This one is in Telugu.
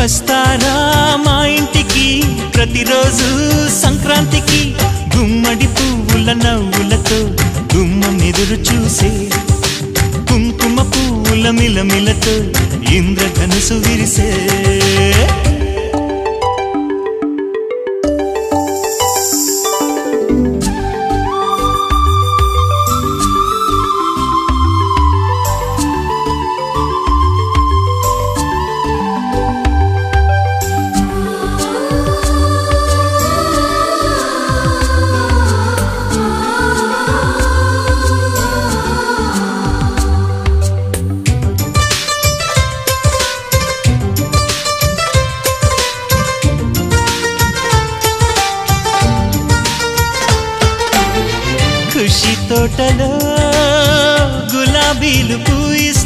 వస్తారా మా ఇంటికి ప్రతిరోజు సంక్రాంతికి గుమ్మడి పువ్వుల నవ్వులతో గుమ్మం ఎదురు చూసే కుంకుమ పువ్వుల మిలమిలతో ఇంద్రధనుసు విరిసే ఖుషి తోటలో గులాబీలు పూయిస్తూ